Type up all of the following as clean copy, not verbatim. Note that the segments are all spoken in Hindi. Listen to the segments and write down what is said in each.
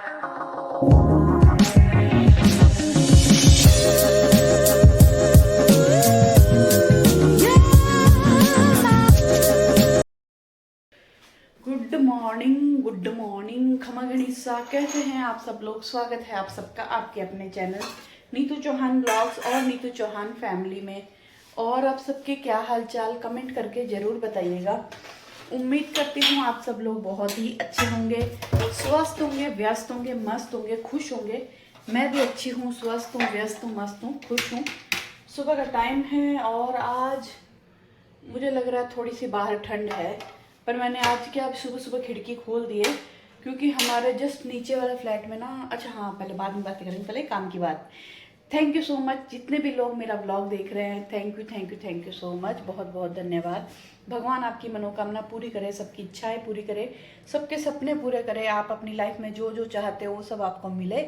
गुड मॉर्निंग खमा गणिसा, कैसे हैं आप सब लोग। स्वागत है आप सबका आपके अपने चैनल नीतू चौहान ब्लॉग्स और नीतू चौहान फैमिली में। और आप सबके क्या हालचाल कमेंट करके ज़रूर बताइएगा। उम्मीद करती हूँ आप सब लोग बहुत ही अच्छे होंगे, स्वस्थ होंगे, व्यस्त होंगे, मस्त होंगे, खुश होंगे। मैं भी अच्छी हूँ, स्वस्थ हूँ, व्यस्त हूँ, मस्त हूँ, खुश हूँ। सुबह का टाइम है और आज मुझे लग रहा है थोड़ी सी बाहर ठंड है, पर मैंने आज क्या सुबह सुबह खिड़की खोल दी है, क्योंकि हमारे जस्ट नीचे वाले फ्लैट में ना, अच्छा हाँ पहले बाद में बातें करेंगे, पहले काम की बात। थैंक यू सो मच जितने भी लोग मेरा ब्लॉग देख रहे हैं, thank you thank you thank you so much, बहुत बहुत धन्यवाद। भगवान आपकी मनोकामना पूरी करे, सबकी इच्छाएं पूरी करे, सबके सपने पूरे करे, आप अपनी लाइफ में जो जो चाहते हो वो सब आपको मिले।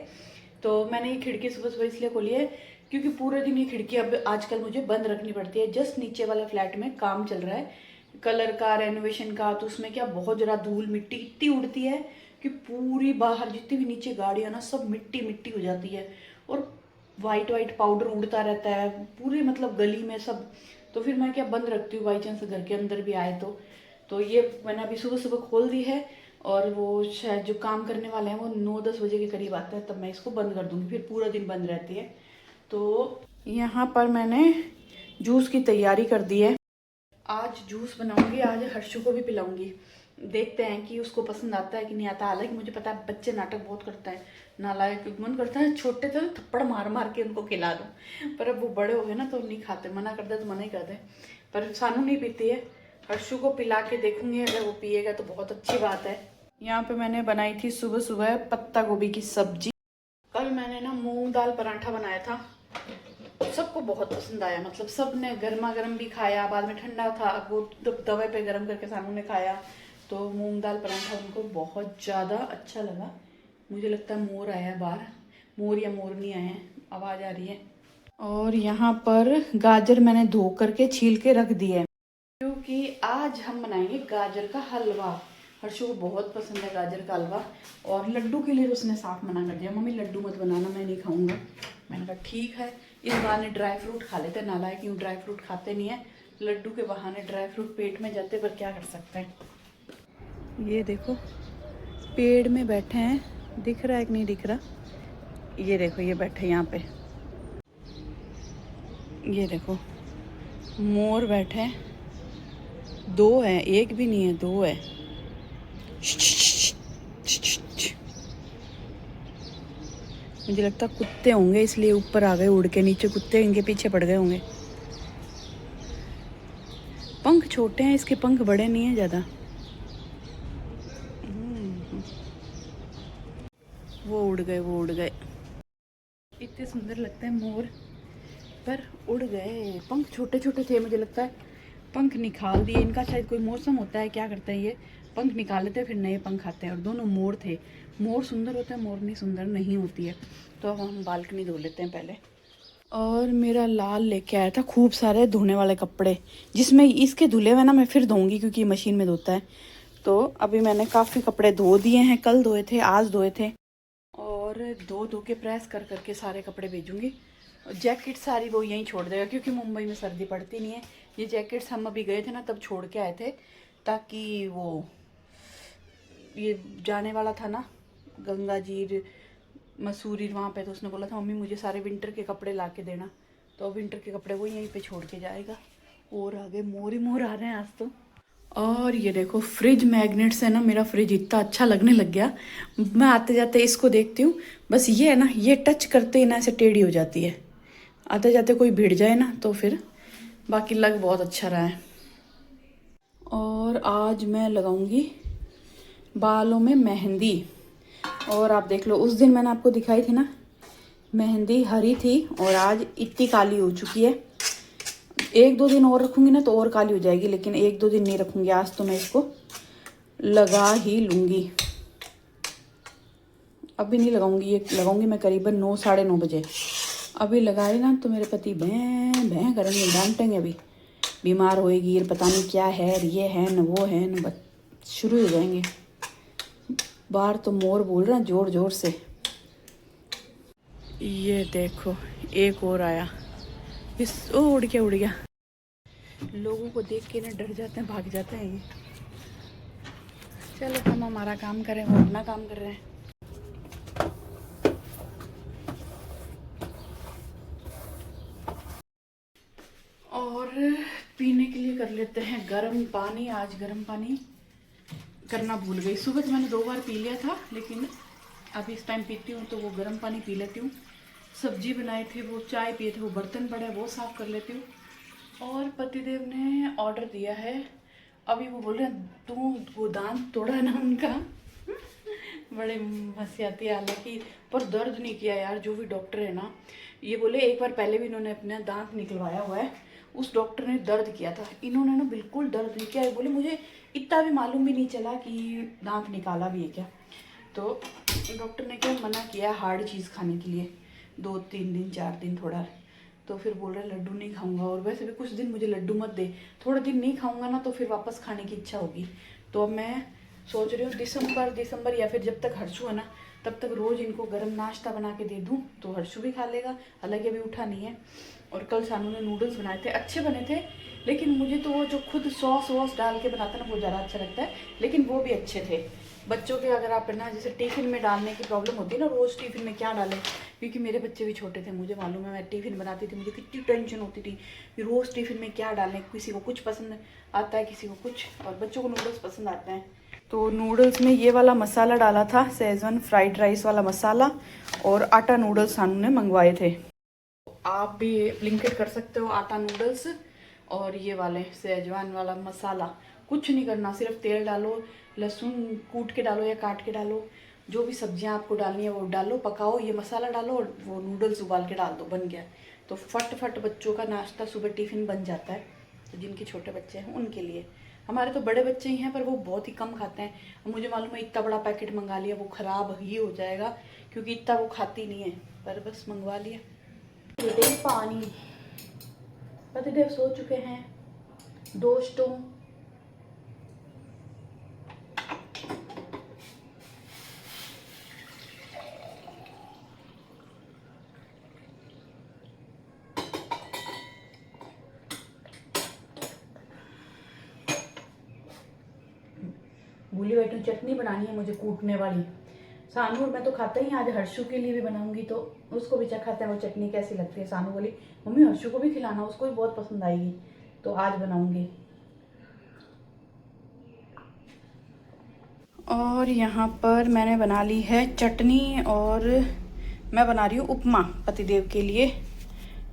तो मैंने ये खिड़की सुबह सुबह इसलिए खोली है क्योंकि पूरे दिन ये खिड़की अब आजकल मुझे बंद रखनी पड़ती है। जस्ट नीचे वाला फ्लैट में काम चल रहा है कलर का, रेनोवेशन का, तो उसमें क्या बहुत ज़रा धूल मिट्टी इतनी उड़ती है कि पूरी बाहर जितनी भी नीचे गाड़ियाँ ना सब मिट्टी मिट्टी हो जाती है, और वाइट वाइट पाउडर उड़ता रहता है पूरी मतलब गली में सब। तो फिर मैं क्या बंद रखती हूँ, बाई चांस घर के अंदर भी आए तो ये मैंने अभी सुबह सुबह खोल दी है। और वो शायद जो काम करने वाले हैं वो 9-10 बजे के करीब आते हैं, तब मैं इसको बंद कर दूँगी, फिर पूरा दिन बंद रहती है। तो यहाँ पर मैंने जूस की तैयारी कर दी है। आज जूस बनाऊंगी, आज हर्षु को भी पिलाऊंगी। देखते हैं कि उसको पसंद आता है कि नहीं आता। हालांकि मुझे पता है बच्चे नाटक बहुत करते हैं, नालायक, मन करता है छोटे थे तो थप्पड़ मार मार के उनको खिला दूँ, पर अब वो बड़े हो गए ना तो नहीं खाते, मना कर दे तो मना ही कर दे। पर सानू नहीं पीती है, हर्षु को पिला के देखूंगी, अगर वो पिएगा तो बहुत अच्छी बात है। यहाँ पे मैंने बनाई थी सुबह सुबह पत्ता गोभी की सब्जी। कल मैंने ना मूंग दाल पराठा बनाया था, सबको बहुत पसंद आया, मतलब सब ने गर्मा गर्म भी खाया, बाद में ठंडा था वो तवे पे गर्म करके सानू ने खाया। तो मूंग दाल पराठा उनको बहुत ज़्यादा अच्छा लगा। मुझे लगता है मोर आया है बाहर, मोर या मोरनी आए हैं, आवाज़ आ रही है। और यहाँ पर गाजर मैंने धो करके छील के रख दी है, क्योंकि आज हम बनाएंगे गाजर का हलवा। हर्षु को बहुत पसंद है गाजर का हलवा। और लड्डू के लिए उसने साफ मना कर दिया, मम्मी लड्डू मत बनाना, मैं नहीं खाऊंगा। मैंने कहा ठीक है, इस बहाने ड्राई फ्रूट खा लेते, नालायक क्यों ड्राई फ्रूट खाते नहीं है, लड्डू के बहाने ड्राई फ्रूट पेट में जाते, पर क्या कर सकते हैं। ये देखो पेड़ में बैठे हैं, दिख रहा है कि नहीं दिख रहा, ये देखो ये बैठे यहाँ पे, ये देखो मोर बैठे हैं, दो हैं, एक भी नहीं है, दो है। मुझे लगता कुत्ते होंगे इसलिए ऊपर आ गए उड़ के, नीचे कुत्ते इनके पीछे पड़ गए होंगे। पंख छोटे हैं इसके, पंख बड़े नहीं हैं ज़्यादा। वो उड़ गए, वो उड़ गए। इतने सुंदर लगते हैं मोर, पर उड़ गए, पंख छोटे छोटे थे, मुझे लगता है पंख निकाल दिए इनका, शायद कोई मौसम होता है, क्या करते हैं ये पंख निकाल लेते हैं फिर नए पंख आते हैं। और दोनों मोर थे, मोर सुंदर होता है, मोरनी सुंदर नहीं होती है। तो अब हम बालकनी धो लेते हैं पहले। और मेरा लाल लेके आया था खूब सारे धोने वाले कपड़े, जिसमें इसके धुले हुए ना मैं फिर धोऊंगी क्योंकि मशीन में धोता है। तो अभी मैंने काफ़ी कपड़े धो दिए हैं, कल धोए थे, आज धोए थे, और धो धो के प्रेस कर करके सारे कपड़े भेजूंगी। जैकेट सारी वो यहीं छोड़ देगा क्योंकि मुंबई में सर्दी पड़ती नहीं है। ये जैकेट्स हम अभी गए थे ना तब छोड़ के आए थे, ताकि वो ये जाने वाला था ना गंगा जी मसूरी वहाँ पे, तो उसने बोला था मम्मी मुझे सारे विंटर के कपड़े ला के देना, तो विंटर के कपड़े वो यहीं पे छोड़ के जाएगा। और आगे मोर ही मोर आ रहे हैं आज तो। और ये देखो फ्रिज मैग्नेट्स है ना, मेरा फ्रिज इतना अच्छा लगने लग गया, मैं आते जाते इसको देखती हूँ, बस ये है ना, ये टच करते ही ना ऐसे टेढ़ी हो जाती है, आते जाते कोई भिड़ जाए ना तो फिर, बाकी लग बहुत अच्छा रहा है। और आज मैं लगाऊंगी बालों में मेहंदी, और आप देख लो उस दिन मैंने आपको दिखाई थी ना, मेहंदी हरी थी और आज इतनी काली हो चुकी है। 1-2 दिन और रखूँगी ना तो और काली हो जाएगी, लेकिन 1-2 दिन नहीं रखूँगी, आज तो मैं इसको लगा ही लूँगी। अभी नहीं लगाऊँगी, ये लगाऊँगी मैं करीबन 9-9:30 बजे। अभी लगाए ना तो मेरे पति भैं भैं करेंगे, डांटेंगे, अभी बीमार होएगी, पता नहीं क्या है, ये है न वो है न, शुरू हो जाएंगे। बाहर तो मोर बोल रहे हैं जोर जोर से। ये देखो एक और आया, इस ओ उड़ गया उड़ गया। लोगों को देख के ना डर जाते हैं, भाग जाते हैं ये। चलो हम हमारा काम करें, वो अपना काम कर रहे हैं। और पीने के लिए कर लेते हैं गर्म पानी। आज गर्म पानी करना भूल गई। सुबह तो मैंने 2 बार पी लिया था, लेकिन अभी इस टाइम पीती हूँ तो वो गर्म पानी पी लेती हूँ। सब्जी बनाई थी, वो चाय पिए थे, वो बर्तन पड़े हैं, वो साफ़ कर लेती हूँ। और पतिदेव ने ऑर्डर दिया है, अभी वो बोल रहे हैं तू वो दांत तोड़ा है ना उनका। बड़े हंसी आती है, हालांकि पर दर्द नहीं किया यार। जो भी डॉक्टर है ना, ये बोले एक बार पहले भी इन्होंने अपना दांत निकलवाया हुआ है, उस डॉक्टर ने दर्द किया था, इन्होंने ना बिल्कुल दर्द नहीं किया है। बोले मुझे इतना भी मालूम भी नहीं चला कि दांत निकाला भी है क्या। तो डॉक्टर ने क्या मना किया हार्ड चीज़ खाने के लिए, 2-3 दिन 4 दिन थोड़ा। तो फिर बोल रहे लड्डू नहीं खाऊंगा, और वैसे भी कुछ दिन मुझे लड्डू मत दे, थोड़ा दिन नहीं खाऊंगा ना तो फिर वापस खाने की इच्छा होगी। तो अब मैं सोच रही हूँ दिसंबर या फिर जब तक हर्षू है ना तब तक रोज़ इनको गर्म नाश्ता बना के दे दूँ, तो हर्षू भी खा लेगा। हालांकि अभी उठा नहीं है। और कल सानू ने नूडल्स बनाए थे, अच्छे बने थे, लेकिन मुझे तो वो जो खुद सॉस वॉस डाल के बनाता है ना वो ज़्यादा अच्छा लगता है, लेकिन वो भी अच्छे थे। बच्चों के अगर आप ना जैसे टिफ़िन में डालने की प्रॉब्लम होती है ना, रोज़ टिफ़िन में क्या डालें, क्योंकि मेरे बच्चे भी छोटे थे, मुझे मालूम है, मैं टिफ़िन बनाती थी, मुझे कितनी टेंशन होती थी कि रोज़ टिफ़िन में क्या डालें। किसी को कुछ पसंद आता है, किसी को कुछ, और बच्चों को नूडल्स पसंद आते हैं। तो नूडल्स में ये वाला मसाला डाला था, शेजवान फ्राइड राइस वाला मसाला, और आटा नूडल्स सानू ने मंगवाए थे। आप भी ब्लिंकिट कर सकते हो आटा नूडल्स और ये वाले शेजवान वाला मसाला। कुछ नहीं करना, सिर्फ तेल डालो, लहसुन कूट के डालो या काट के डालो, जो भी सब्जियां आपको डालनी है वो डालो, पकाओ, ये मसाला डालो और वो नूडल्स उबाल के डाल दो, बन गया। तो फट बच्चों का नाश्ता सुबह टिफ़िन बन जाता है। तो जिनके छोटे बच्चे हैं उनके लिए। हमारे तो बड़े बच्चे ही हैं पर वो बहुत ही कम खाते हैं। अब मुझे मालूम है इतना बड़ा पैकेट मंगा लिया, वो ख़राब ही हो जाएगा क्योंकि इतना वो खाती नहीं है, पर बस मंगवा लिया। पानी। पतिदेव सो चुके हैं दोस्तों। भूली बैठी चटनी बनानी है मुझे कूटने वाली। सानू मैं तो खाता ही, आज हर्षू के लिए भी बनाऊंगी तो उसको भी चखाते हैं वो चटनी कैसी लगती है। सानू बोली मम्मी हर्षू को भी खिलाना, उसको भी बहुत पसंद आएगी, तो आज बनाऊंगी। और यहाँ पर मैंने बना ली है चटनी, और मैं बना रही हूँ उपमा पतिदेव के लिए,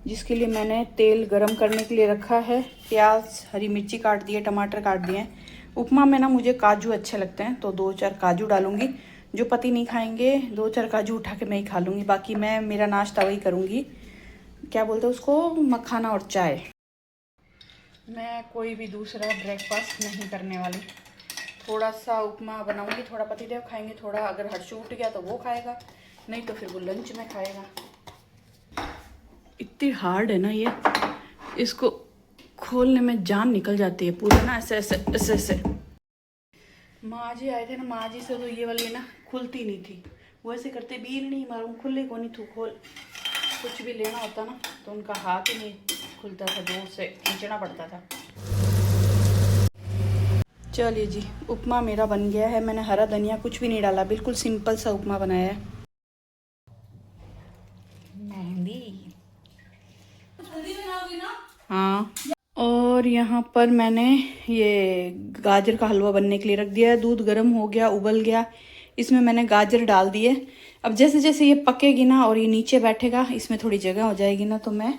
जिसके लिए मैंने तेल गरम करने के लिए रखा है। प्याज हरी मिर्ची काट दिए, टमाटर काट दिए हैं। उपमा में ना मुझे काजू अच्छे लगते हैं, तो 2-4 काजू डालूंगी। जो पति नहीं खाएंगे 2-4 काजू उठा के मैं ही खा लूँगी, बाकी मैं मेरा नाश्ता वही करूँगी, क्या बोलते हैं उसको, मखाना और चाय। मैं कोई भी दूसरा ब्रेकफास्ट नहीं करने वाली। थोड़ा सा उपमा बनाऊंगी, थोड़ा पतिदेव खाएंगे, थोड़ा अगर हर्षू उठ गया तो वो खाएगा, नहीं तो फिर वो लंच में खाएगा। इतनी हार्ड है ना ये, इसको खोलने में जान निकल जाती है पूरा ना, ऐसे ऐसे ऐसे ऐसे। माँ जी आए थे ना, माँ जी से तो ये वाली ना खुलती नहीं थी, वो ऐसे करते बील नहीं मारूँ खुले को नहीं थू खोल, कुछ भी लेना होता ना तो उनका हाथ ही नहीं खुलता था, जोर से खींचना पड़ता था। चलिए जी, उपमा मेरा बन गया है। मैंने हरा धनिया कुछ भी नहीं डाला, बिल्कुल सिंपल सा उपमा बनाया है। हाँ। और यहाँ पर मैंने ये गाजर का हलवा बनने के लिए रख दिया है। दूध गर्म हो गया, उबल गया, इसमें मैंने गाजर डाल दिए। अब जैसे जैसे ये पकेगी ना और ये नीचे बैठेगा, इसमें थोड़ी जगह हो जाएगी ना, तो मैं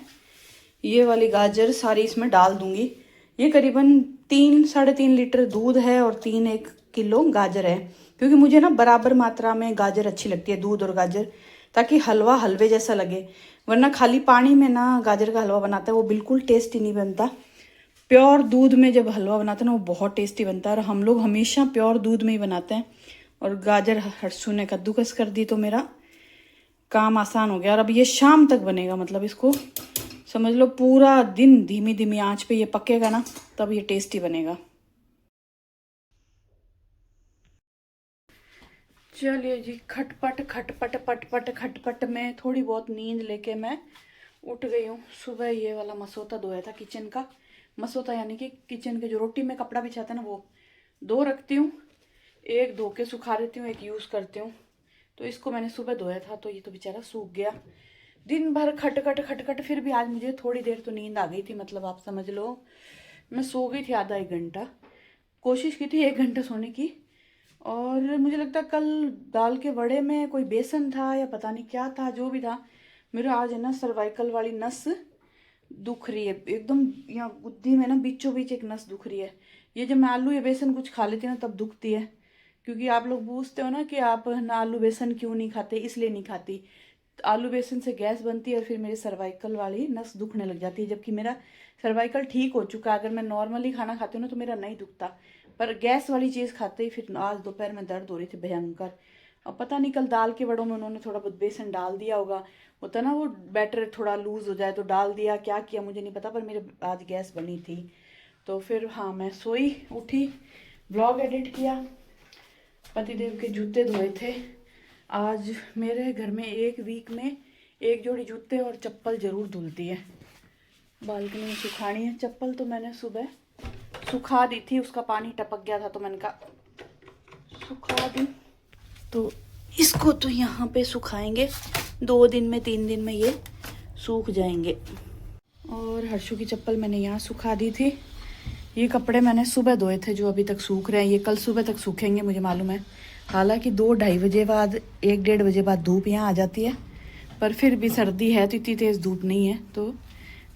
ये वाली गाजर सारी इसमें डाल दूंगी। ये करीबन 3-3.5 लीटर दूध है और 3-1 किलो गाजर है, क्योंकि मुझे ना बराबर मात्रा में गाजर अच्छी लगती है, दूध और गाजर, ताकि हलवा हलवे जैसा लगे। वरना खाली पानी में ना गाजर का हलवा बनाता है वो बिल्कुल टेस्टी नहीं बनता। प्योर दूध में जब हलवा बनाते हैं ना वो बहुत टेस्टी बनता है, और हम लोग हमेशा प्योर दूध में ही बनाते हैं। और गाजर हर्षू ने कद्दूकस कर दी तो मेरा काम आसान हो गया। और अब ये शाम तक बनेगा, मतलब इसको समझ लो पूरा दिन धीमी धीमी आंच पे ये पकेगा ना, तब ये टेस्टी बनेगा। चलिए जी, खटपट खटपट पटपट खटपट में थोड़ी बहुत नींद लेके मैं उठ गई हूँ। सुबह ये वाला मसोता धोया था किचन का, मसोता यानी कि किचन के जो रोटी में कपड़ा बिछाता है ना, वो दो रखती हूँ। एक धो के सुखा देती हूँ, एक यूज़ करती हूँ। तो इसको मैंने सुबह धोया था, तो ये तो बेचारा सूख गया। दिन भर खटखट खटखट, फिर भी आज मुझे थोड़ी देर तो नींद आ गई थी। मतलब आप समझ लो मैं सो गई थी आधा एक घंटा, कोशिश की थी 1 घंटा सोने की। और मुझे लगता है कल दाल के वड़े में कोई बेसन था या पता नहीं क्या था, जो भी था। मेरा आज है ना सर्वाइकल वाली नस दुख रही है एकदम, यहाँ गुद्दी में ना बीचों बीच एक नस दुख रही है। ये जब मैं आलू या बेसन कुछ खा लेती हूँ ना तब दुखती है। क्योंकि आप लोग पूछते हो ना कि आप ना आलू बेसन क्यों नहीं खाते, इसलिए नहीं खाती। आलू बेसन से गैस बनती है और फिर मेरी सर्वाइकल वाली नस दुखने लग जाती है, जबकि मेरा सर्वाइकल ठीक हो चुका है। अगर मैं नॉर्मली खाना खाती हूँ ना तो मेरा नहीं दुखता, पर गैस वाली चीज़ खाते ही फिर आज दोपहर में दर्द हो रही थी भयंकर। और पता नहीं कल दाल के बड़ों में उन्होंने थोड़ा बहुत बेसन डाल दिया होगा, होता ना वो बैटर थोड़ा लूज हो जाए तो डाल दिया, क्या किया मुझे नहीं पता, पर मेरे आज गैस बनी थी। तो फिर हाँ, मैं सोई उठी, ब्लॉग एडिट किया, पतिदेव के जूते धोए थे। आज मेरे घर में एक वीक में एक जोड़ी जूते और चप्पल ज़रूर धुलती है। बालकनी में सुखानी है चप्पल, तो मैंने सुबह सुखा दी थी, उसका पानी टपक गया था तो मैंने कहा सुखा दी। तो इसको तो यहाँ पे सुखाएंगे, 2 दिन में 3 दिन में ये सूख जाएंगे। और हर्षु की चप्पल मैंने यहाँ सुखा दी थी। ये कपड़े मैंने सुबह धोए थे जो अभी तक सूख रहे हैं, ये कल सुबह तक सूखेंगे मुझे मालूम है। हालांकि 2-2:30 बजे बाद 1-1:30 बजे बाद धूप यहाँ आ जाती है, पर फिर भी सर्दी है तो इतनी तेज़ धूप नहीं है। तो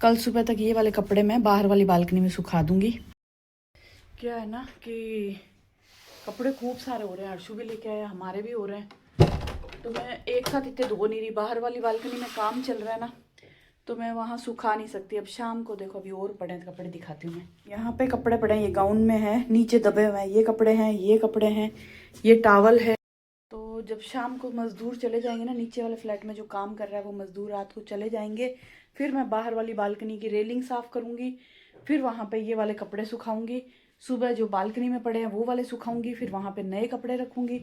कल सुबह तक ये वाले कपड़े मैं बाहर वाली बालकनी में सुखा दूँगी। क्या है ना कि कपड़े खूब सारे हो रहे हैं, हर्षु भी लेके आया, हमारे भी हो रहे हैं, तो मैं एक साथ इतने धो नहीं रही। बाहर वाली बालकनी में काम चल रहा है ना, तो मैं वहाँ सुखा नहीं सकती। अब शाम को देखो, अभी और पड़े हैं कपड़े, दिखाती हूँ मैं। यहाँ पे कपड़े पड़े हैं, ये गाउन में है, नीचे दबे हुए हैं, ये कपड़े हैं, ये कपड़े हैं, ये टावल है। तो जब शाम को मज़दूर चले जाएंगे ना, नीचे वाले फ्लैट में जो काम कर रहा है वो मज़दूर रात को चले जाएंगे, फिर मैं बाहर वाली बालकनी की रेलिंग साफ़ करूँगी, फिर वहाँ पे ये वाले कपड़े सुखाऊंगी। सुबह जो बालकनी में पड़े हैं वो वाले सुखाऊंगी, फिर वहाँ पे नए कपड़े रखूँगी।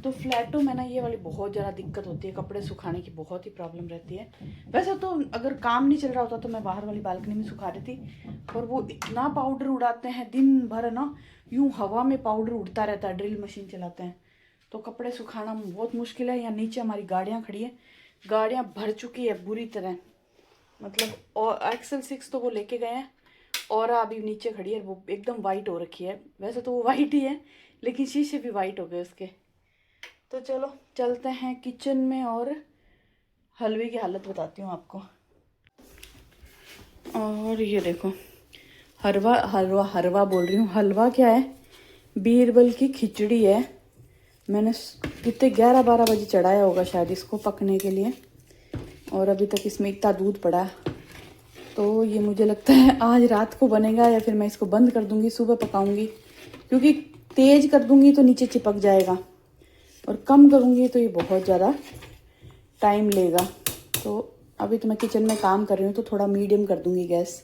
तो फ्लैटों में ना ये वाली बहुत ज़्यादा दिक्कत होती है, कपड़े सुखाने की बहुत ही प्रॉब्लम रहती है। वैसे तो अगर काम नहीं चल रहा होता तो मैं बाहर वाली बालकनी में सुखा देती, पर वो इतना पाउडर उड़ाते हैं दिन भर ना, यूँ हवा में पाउडर उड़ता रहता है, ड्रिल मशीन चलाते हैं, तो कपड़े सुखाना बहुत मुश्किल है। यहाँ नीचे हमारी गाड़ियाँ खड़ी हैं, गाड़ियाँ भर चुकी है बुरी तरह, मतलब। और एक्सेल 6 तो वो लेके गए हैं, और अभी नीचे खड़ी है, वो एकदम वाइट हो रखी है। वैसे तो वो वाइट ही है, लेकिन शीशे भी वाइट हो गए उसके। तो चलो चलते हैं किचन में और हलवे की हालत बताती हूँ आपको। और ये देखो, हलवा हलवा हलवा बोल रही हूँ, हलवा क्या है, बीरबल की खिचड़ी है। मैंने कितने 11-12 बजे चढ़ाया होगा शायद इसको पकने के लिए, और अभी तक इसमें इतना दूध पड़ा। तो ये मुझे लगता है आज रात को बनेगा, या फिर मैं इसको बंद कर दूंगी, सुबह पकाऊंगी। क्योंकि तेज़ कर दूंगी तो नीचे चिपक जाएगा, और कम करूंगी तो ये बहुत ज़्यादा टाइम लेगा। तो अभी तो मैं किचन में काम कर रही हूँ, तो थोड़ा मीडियम कर दूंगी गैस,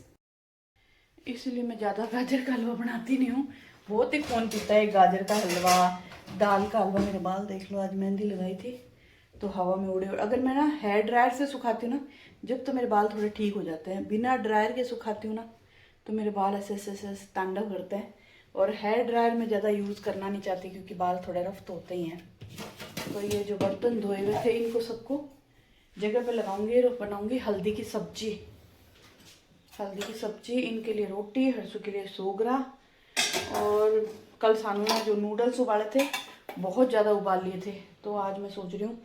इसलिए मैं ज़्यादा गाजर का हलवा बनाती नहीं हूँ। बहुत ही कौन पीता है गाजर का हलवा, दाल का हलवा। मेरे बाल देख लो, आज मेहंदी लगाई थी तो हवा में उड़े। अगर मैं ना हेयर ड्रायर से सुखाती हूँ ना, जब तो मेरे बाल थोड़े ठीक हो जाते हैं। बिना ड्रायर के सुखाती हूँ ना तो मेरे बाल ऐसे ऐसे ऐसे तांडव करते हैं। और हेयर ड्रायर में ज़्यादा यूज़ करना नहीं चाहती, क्योंकि बाल थोड़े रफ तो होते ही हैं। तो ये जो बर्तन धोए हुए थे, इनको सबको जगह पे लगाऊंगी और बनाऊंगी हल्दी की सब्जी। हल्दी की सब्जी, इनके लिए रोटी, हर्षु के लिए सोगरा। और कल सानू ने जो नूडल्स उबाले थे, बहुत ज़्यादा उबाल लिए थे, तो आज मैं सोच रही हूँ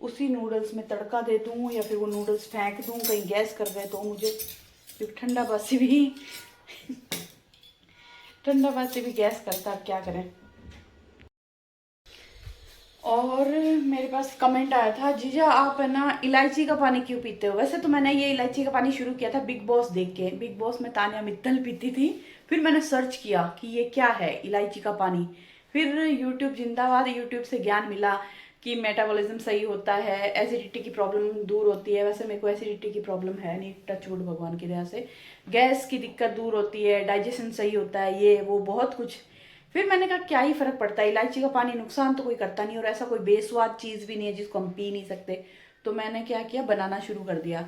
उसी नूडल्स में तड़का दे दूँ, या फिर वो नूडल्स फेंक दूँ, कहीं गैस कर गए तो मुझे, क्योंकि ठंडा बासी भी ठंडा बासी भी गैस करता, अब क्या करें। और मेरे पास कमेंट आया था, जीजा आप है ना इलायची का पानी क्यों पीते हो। वैसे तो मैंने ये इलायची का पानी शुरू किया था बिग बॉस देख के, बिग बॉस में तानिया मित्तल पीती थी। फिर मैंने सर्च किया कि ये क्या है इलायची का पानी, फिर यूट्यूब जिंदाबाद, यूट्यूब से ज्ञान मिला कि मेटाबॉलिज्म सही होता है, एसिडिटी की प्रॉब्लम दूर होती है। वैसे मेरे को एसिडिटी की प्रॉब्लम है नहीं, टच वुड भगवान की दया से। गैस की दिक्कत दूर होती है, डाइजेशन सही होता है, ये वो बहुत कुछ फिर मैंने कहा क्या ही फ़र्क पड़ता है, इलायची का पानी नुकसान तो कोई करता नहीं और ऐसा कोई बेस्वाद चीज़ भी नहीं है जिसको हम पी नहीं सकते। तो मैंने क्या किया, बनाना शुरू कर दिया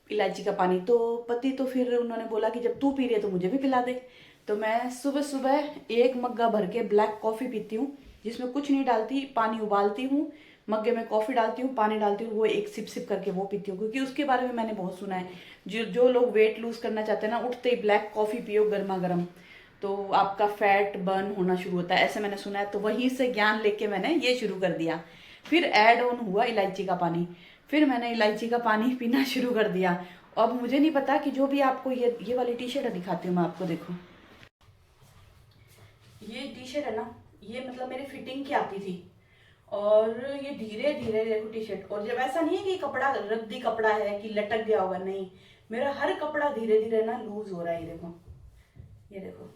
इलायची का पानी। तो पति तो फिर उन्होंने बोला कि जब तू पी रही है तो मुझे भी पिला दे। तो मैं सुबह सुबह एक मग्गा भर के ब्लैक कॉफ़ी पीती हूँ, जिसमें कुछ नहीं डालती, पानी उबालती हूँ, मग्गे में कॉफ़ी डालती हूँ, पानी डालती हूँ, वो एक सिप सिप करके वो पीती हूँ। क्योंकि उसके बारे में मैंने बहुत सुना है, जो जो लोग वेट लूज़ करना चाहते हैं ना, उठते ही ब्लैक कॉफ़ी पियो गर्मा गर्म, तो आपका फैट बर्न होना शुरू होता है, ऐसे मैंने सुना है। तो वहीं से ज्ञान लेके मैंने ये शुरू कर दिया। फिर ऐड ऑन हुआ इलायची का पानी, फिर मैंने इलायची का पानी पीना शुरू कर दिया। अब मुझे नहीं पता कि जो भी आपको ये वाली टी शर्ट दिखाती हूँ मैं आपको, देखो ये टी शर्ट है ना, ये मतलब मेरी फिटिंग की आती थी, और ये धीरे धीरे देखो टी शर्ट, और जब ऐसा नहीं है कि कपड़ा रद्दी कपड़ा है कि लटक गया होगा, नहीं, मेरा हर कपड़ा धीरे धीरे ना लूज हो रहा है। ये देखो, ये देखो।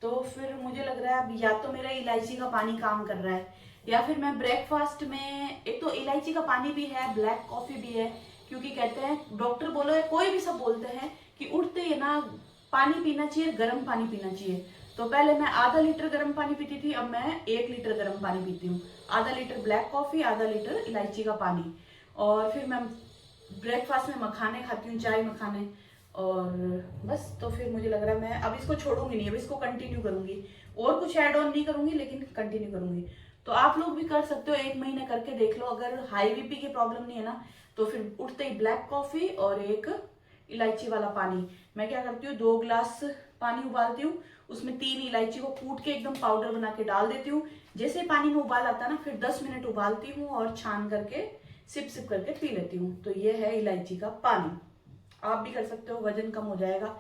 तो फिर मुझे लग रहा है अब या तो मेरा इलायची का पानी काम कर रहा है, या फिर मैं ब्रेकफास्ट में, एक तो इलायची का पानी भी है, ब्लैक कॉफी भी है, क्योंकि कहते हैं डॉक्टर बोलो, कोई भी सब बोलते हैं कि उठते ही ना पानी पीना चाहिए, गर्म पानी पीना चाहिए। तो पहले मैं आधा लीटर गर्म पानी पीती थी, अब मैं 1 लीटर गर्म पानी पीती हूँ। आधा लीटर ब्लैक कॉफी, आधा लीटर इलायची का पानी। और फिर मैं ब्रेकफास्ट में मखाने खाती हूँ, चाय मखाने। और बस, तो फिर मुझे लग रहा है मैं अब इसको छोड़ूंगी नहीं, अब इसको कंटिन्यू करूंगी, और कुछ ऐड ऑन नहीं करूंगी, लेकिन कंटिन्यू करूंगी। तो आप लोग भी कर सकते हो, 1 महीने करके देख लो। अगर हाई बीपी की प्रॉब्लम नहीं है ना, तो फिर उठते ही ब्लैक कॉफी और एक इलायची वाला पानी। मैं क्या करती हूँ, 2 गिलास पानी उबालती हूँ, उसमें 3 इलायची को कूट के एकदम पाउडर बना के डाल देती हूँ। जैसे पानी में उबाल आता है ना, फिर 10 मिनट उबालती हूँ और छान करके सिप सिप करके पी लेती हूँ। तो ये है इलायची का पानी, आप भी कर सकते हो, वजन कम हो जाएगा।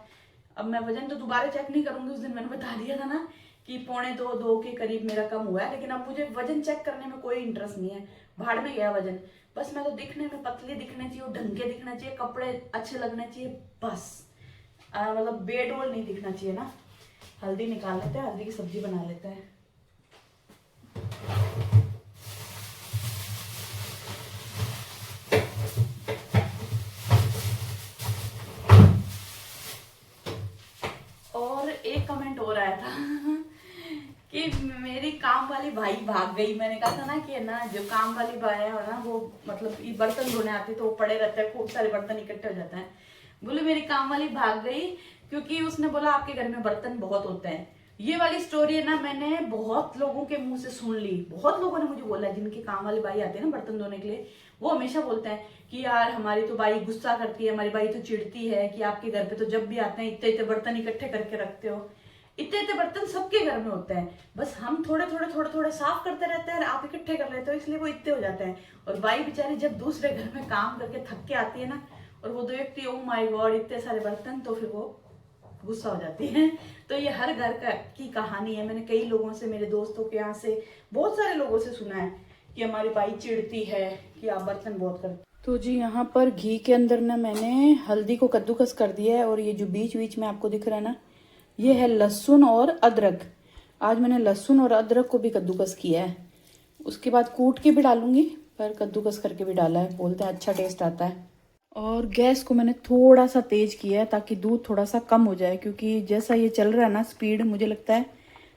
अब मैं वजन तो दोबारा चेक नहीं करूंगी, उस दिन मैंने बता दिया था ना कि 1.25-2 के करीब मेरा कम हुआ है, लेकिन अब मुझे वजन चेक करने में कोई इंटरेस्ट नहीं है, भाड़ में गया वजन। बस मैं तो दिखने में पतली दिखना चाहिए, ढंग के दिखना चाहिए, कपड़े अच्छे लगने चाहिए, बस। मतलब बेडोल नहीं दिखना चाहिए ना। हल्दी निकाल लेते हैं, हल्दी की सब्जी बना लेते हैं। और एक कमेंट और आया था कि मेरी काम वाली भाई भाग गई। मैंने कहा था ना कि ना, जो काम वाली भाई है ना, वो मतलब ये बर्तन धोने आती तो वो पड़े रहते हैं, खूब सारे बर्तन इकट्ठे हो जाते हैं। बोले मेरी काम वाली भाग गई क्योंकि उसने बोला आपके घर में बर्तन बहुत होते हैं। ये वाली स्टोरी है ना, मैंने बहुत लोगों के मुंह से सुन ली। बहुत लोगों ने मुझे बोला, जिनकी काम वाली बाई आती है ना बर्तन धोने के लिए, वो हमेशा बोलते हैं कि यार हमारी तो बाई गुस्सा करती है, हमारी बाई तो चिढ़ती है कि आपके घर पे तो जब भी आते हैं इतने इतने बर्तन इकट्ठे करके रखते हो। इतने इतने बर्तन सबके घर में होते हैं, बस हम थोड़े थोड़े थोड़े थोड़े साफ करते रहते हैं, आप इकट्ठे कर लेते हो, इसलिए वो इतने हो जाते हैं। और बाई बेचारी जब दूसरे घर में काम करके थक के आती है ना, और वो देखती है ओ माय गॉड इतने सारे बर्तन, तो फिर वो गुस्सा हो जाती है। तो ये हर घर का की कहानी है। मैंने कई लोगों से, मेरे दोस्तों के यहाँ से, बहुत सारे लोगों से सुना है कि हमारी बाई चिढ़ती है कि आप बर्तन बहुत करते। तो जी यहाँ पर घी के अंदर ना मैंने हल्दी को कद्दूकस कर दिया है, और ये जो बीच बीच में आपको दिख रहा है ना, ये है लहसुन और अदरक। आज मैंने लहसुन और अदरक को भी कद्दूकस किया है, उसके बाद कूट के भी डालूंगी, पर कद्दूकस करके भी डाला है, बोलते हैं अच्छा टेस्ट आता है। और गैस को मैंने थोड़ा सा तेज किया है ताकि दूध थोड़ा सा कम हो जाए, क्योंकि जैसा ये चल रहा है ना स्पीड, मुझे लगता है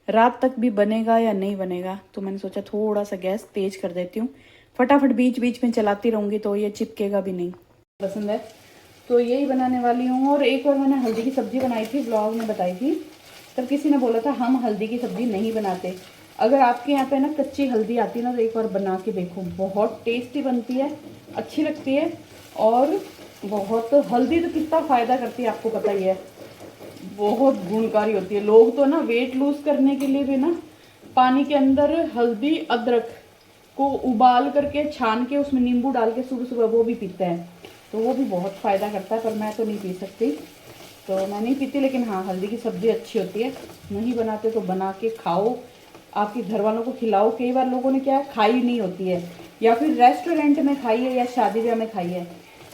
रात तक भी बनेगा या नहीं बनेगा। तो मैंने सोचा थोड़ा सा गैस तेज कर देती हूँ, फटाफट बीच बीच में चलाती रहूँगी तो ये चिपकेगा भी नहीं। पसंद है तो यही बनाने वाली हूँ। और एक और मैंने हल्दी की सब्जी बनाई थी, ब्लॉग में बताई थी, तब किसी ने बोला था हम हल्दी की सब्जी नहीं बनाते। अगर आपके यहाँ पे ना कच्ची हल्दी आती है ना, तो एक बार बना के देखो, बहुत टेस्टी बनती है, अच्छी लगती है। और बहुत, हल्दी तो कितना फ़ायदा करती है आपको पता ही है, बहुत गुणकारी होती है। लोग तो ना वेट लूज करने के लिए भी ना पानी के अंदर हल्दी अदरक को उबाल करके छान के उसमें नींबू डाल के सुबह सुबह वो भी पीते हैं, तो वो भी बहुत फ़ायदा करता है। पर मैं तो नहीं पी सकती, तो मैं नहीं पीती। लेकिन हाँ, हल्दी की सब्ज़ी अच्छी होती है, नहीं बनाते तो बना के खाओ, आपके घर वालों को खिलाओ। कई बार लोगों ने क्या खाई नहीं होती है, या फिर रेस्टोरेंट में खाई है या शादी ब्याह में खाई है।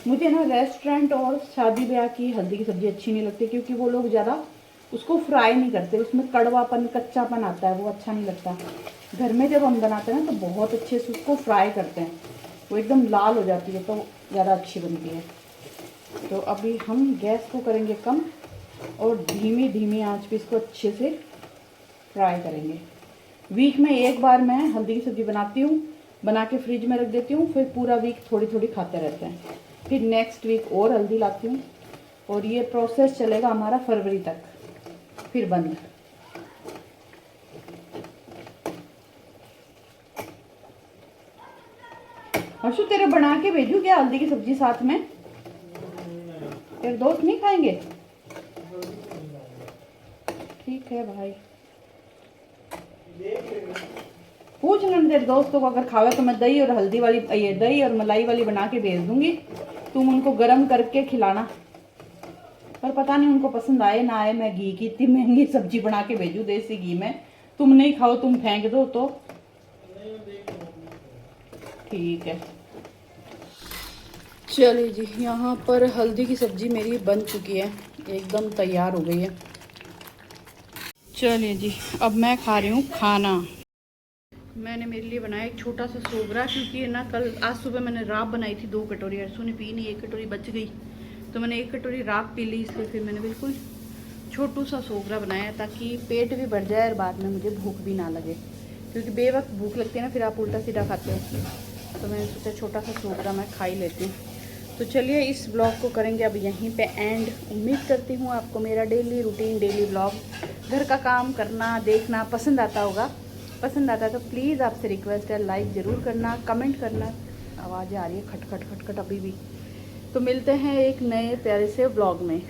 मुझे ना रेस्टोरेंट और शादी ब्याह की हल्दी की सब्ज़ी अच्छी नहीं लगती, क्योंकि वो लोग ज़्यादा उसको फ्राई नहीं करते, उसमें कड़वापन कच्चापन आता है, वो अच्छा नहीं लगता। घर में जब हम बनाते हैं ना, तो बहुत अच्छे से उसको फ्राई करते हैं, वो एकदम लाल हो जाती है, तो ज़्यादा अच्छी बनती है। तो अभी हम गैस को करेंगे कम, और धीमी धीमी आंच पे इसको अच्छे से फ्राई करेंगे। वीक में एक बार मैं हल्दी की सब्ज़ी बनाती हूँ, बना के फ्रिज में रख देती हूँ, फिर पूरा वीक थोड़ी थोड़ी खाते रहते हैं। फिर नेक्स्ट वीक और हल्दी लाती हूँ और ये प्रोसेस चलेगा हमारा फरवरी तक, फिर बंद। हर्षु तेरे बना के भेजू क्या हल्दी की सब्जी साथ में? तेरे दोस्त नहीं खाएंगे? ठीक है भाई, पूछ लेना तेरे दोस्तों को, अगर खावे तो मैं दही और हल्दी वाली, ये दही और मलाई वाली बना के भेज दूंगी, तुम उनको गर्म करके खिलाना। पर पता नहीं उनको पसंद आए ना आए, मैं घी की इतनी महंगी सब्जी बना के भेजू देसी घी में, तुम नहीं खाओ, तुम फेंक दो तो ठीक है। चलिए जी, यहाँ पर हल्दी की सब्जी मेरी बन चुकी है, एकदम तैयार हो गई है। चलिए जी, अब मैं खा रही हूँ खाना। मैंने मेरे लिए बनाया एक छोटा सा सोगरा, क्योंकि ना कल आज सुबह मैंने राब बनाई थी 2 कटोरी, अर्सू ने पी नहीं, 1 कटोरी बच गई, तो मैंने 1 कटोरी राब पी ली, इसलिए फिर मैंने बिल्कुल छोटू सा सोगरा बनाया, ताकि पेट भी भर जाए और बाद में मुझे भूख भी ना लगे, क्योंकि बेवक्त भूख लगती है ना, फिर आप उल्टा सीधा खाते हो, तो मैंने सोचा छोटा सा सोगरा मैं खा ही लेती हूँ। तो चलिए इस ब्लॉग को करेंगे अब यहीं पे एंड। उम्मीद करती हूँ आपको मेरा डेली रूटीन, डेली ब्लॉग, घर का काम करना देखना पसंद आता होगा। पसंद आता है तो प्लीज़ आपसे रिक्वेस्ट है, लाइक ज़रूर करना, कमेंट करना। आवाज़ आ रही है खट खट खट खट अभी भी। तो मिलते हैं एक नए प्यारे से ब्लॉग में।